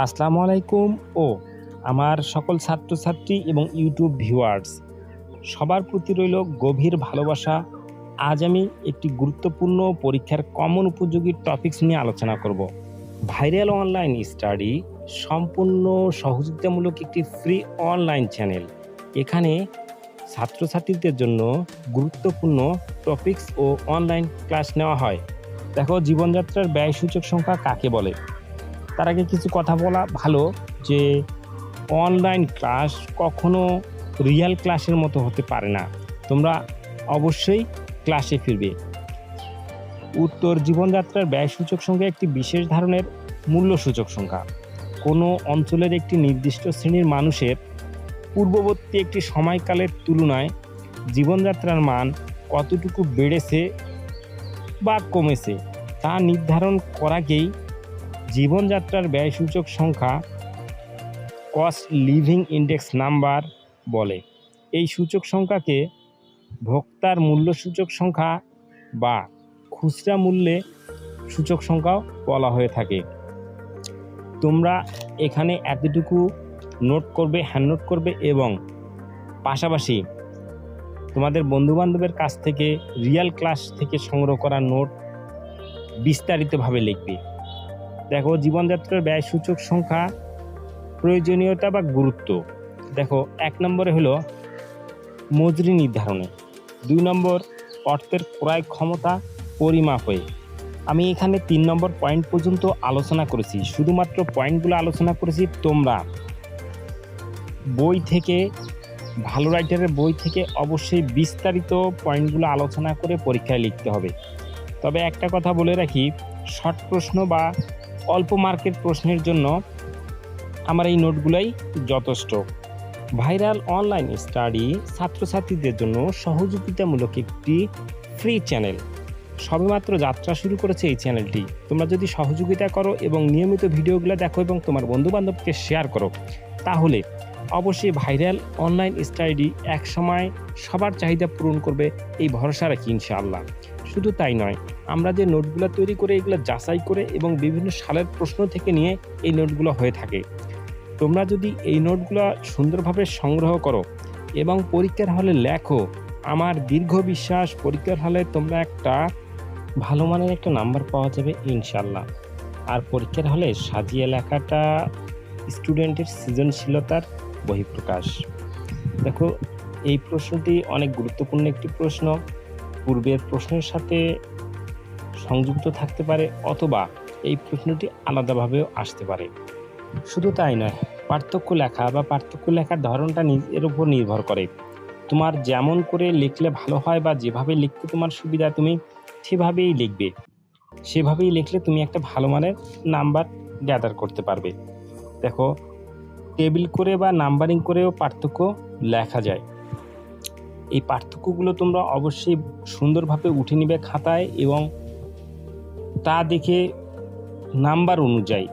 আসসালামু আলাইকুম ও আমার সকল ছাত্রছাত্রী এবং ইউটিউব ভিউয়ার্স সবার প্রতি রইল গভীর ভালোবাসা। আজ আমি একটি গুরুত্বপূর্ণ পরীক্ষার কমন উপযোগী টপিকস নিয়ে আলোচনা করব। ভাইরাল অনলাইন স্টাডি সম্পূর্ণ সহযোগিতামূলক একটি ফ্রি অনলাইন চ্যানেল। এখানে ছাত্রছাত্রীদের জন্য গুরুত্বপূর্ণ টপিকস ও অনলাইন ক্লাস নেওয়া হয়। দেখো, জীবনযাত্রার ব্যয়সূচক সংখ্যা কাকে বলে? তার আগে কিছু কথা বলা ভালো যে অনলাইন ক্লাস কখনো রিয়েল ক্লাসের মতো হতে পারে না। তোমরা অবশ্যই ক্লাসে ফিরবে। উত্তর, জীবনযাত্রার ব্যয়সূচক সংখ্যা একটি বিশেষ ধরনের মূল্যসূচক সংখ্যা। কোনো অঞ্চলের একটি নির্দিষ্ট শ্রেণীর মানুষের পূর্ববর্তী একটি সময়কালের তুলনায় জীবনযাত্রার মান কতটুকু বেড়েছে বা কমেছে তা নির্ধারণ করাকেই জীবনযাত্রার ব্যয়সূচক সংখ্যা কস্ট লিভিং ইন্ডেক্স নাম্বার বলে। এই সূচক সংখ্যাকে ভোক্তার মূল্য সূচক সংখ্যা বা খুচরা মূল্যে সূচক সংখ্যাও বলা হয়ে থাকে। তোমরা এখানে এতটুকু নোট করবে, হ্যান্ড নোট করবে এবং পাশাপাশি তোমাদের বন্ধুবান্ধবের কাছ থেকে রিয়েল ক্লাস থেকে সংগ্রহ করা নোট বিস্তারিতভাবে লিখবে। দেখো, জীবনযাত্রার ব্যয়সূচক সংখ্যা প্রয়োজনীয়তা বা গুরুত্ব। দেখো, 1 নম্বরে হলো মজুরি নির্ধারণে, 2 নম্বর অর্থের ক্রয় ক্ষমতা পরিমাপে। আমি এখানে 3 নম্বর পয়েন্ট পর্যন্ত আলোচনা করেছি, শুধুমাত্র পয়েন্টগুলো আলোচনা করেছি। তোমরা বই থেকে, ভালো রাইটারের বই থেকে অবশ্যই বিস্তারিত পয়েন্টগুলো আলোচনা করে পরীক্ষায় লিখতে হবে। তবে একটা কথা বলে রাখি, শর্ট প্রশ্ন বা অল্প মার্কের প্রশ্নের জন্য আমার এই নোটগুলোই যথেষ্ট। ভাইরাল অনলাইন স্টাডি ছাত্রছাত্রীদের জন্য সহযোগিতামূলক একটি ফ্রি চ্যানেল। সবেমাত্র যাত্রা শুরু করেছে এই চ্যানেলটি। তোমরা যদি সহযোগিতা করো এবং নিয়মিত ভিডিওগুলো দেখো এবং তোমার বন্ধুবান্ধবকে শেয়ার করো, তাহলে অবশ্যই ভাইরাল অনলাইন স্টাডি একসময় সবার চাহিদা পূরণ করবে, এই ভরসা রাখি ইনশাআল্লাহ। শুধু তাই নয়, আমরা যে নোটগুলো তৈরি করে এগুলো যাচাই করে এবং বিভিন্ন সালের প্রশ্ন থেকে নিয়ে এই নোটগুলো হয়ে থাকে। তোমরা যদি এই নোটগুলো সুন্দরভাবে সংগ্রহ করো এবং পরীক্ষার হলে লেখো, আমার দীর্ঘ বিশ্বাস পরীক্ষার হলে তোমরা একটা ভালো মানের একটা নাম্বার পাওয়া যাবে ইনশাআল্লাহ। আর পরীক্ষার হলে সাজিয়ে লেখাটা স্টুডেন্টের সৃজনশীলতার বহিঃপ্রকাশ। দেখো, এই প্রশ্নটি অনেক গুরুত্বপূর্ণ একটি প্রশ্ন। পূর্বের প্রশ্নের সাথে সংযুক্ত থাকতে পারে অথবা এই প্রশ্নটি আলাদাভাবেও আসতে পারে। শুধু তাই নয়, পার্থক্য লেখা বা পার্থক্য লেখার ধরনটা এর উপর নির্ভর করে। তোমার যেমন করে লিখলে ভালো হয় বা যেভাবে লিখতে তোমার সুবিধা তুমি সেভাবেই লিখবে। সেভাবেই লিখলে তুমি একটা ভালো মানের নাম্বার গ্যাদার করতে পারবে। দেখো, টেবিল করে বা নাম্বারিং করেও পার্থক্য লেখা যায়। এই পার্থক্যগুলো তোমরা অবশ্যই সুন্দরভাবে উঠে নিবে খাতায় এবং তা দেখে নাম্বার অনুযায়ী,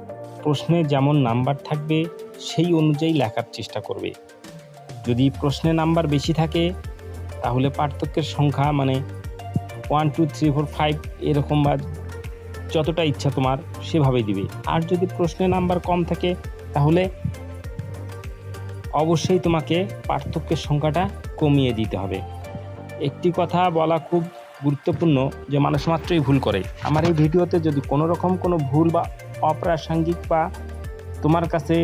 প্রশ্নে যেমন নাম্বার থাকবে সেই অনুযায়ী লেখার চেষ্টা করবে। যদি প্রশ্নে নাম্বার বেশি থাকে তাহলে পার্থক্যের সংখ্যা মানে 1 2 3 4 5 এরকম বা যতটা ইচ্ছা তোমার সেভাবেই দিবে। আর যদি প্রশ্নে নাম্বার কম থাকে তাহলে অবশ্যই তোমাকে পার্থক্যের সংখ্যাটা কমিয়ে দিতে হবে। একটি কথা বলা খুব গুরুত্বপূর্ণ যে মানুষ মাত্রই ভুল করে। আমার এই ভিডিওতে যদি কোনো রকম কোনো ভুল বা অপ্রাসঙ্গিক বা তোমার কাছে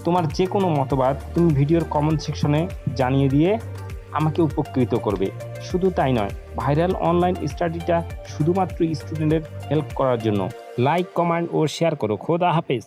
তোমার যে কোনো মতবাদ তুমি ভিডিওর কমেন্ট সেকশনে জানিয়ে দিয়ে আমাকে উপকৃত করবে। শুধু তাই নয়, ভাইরাল অনলাইন স্টাডিটা শুধুমাত্র স্টুডেন্টের হেল্প করার জন্য। লাইক, কমেন্ট ও শেয়ার করো। খোদা হাফেজ।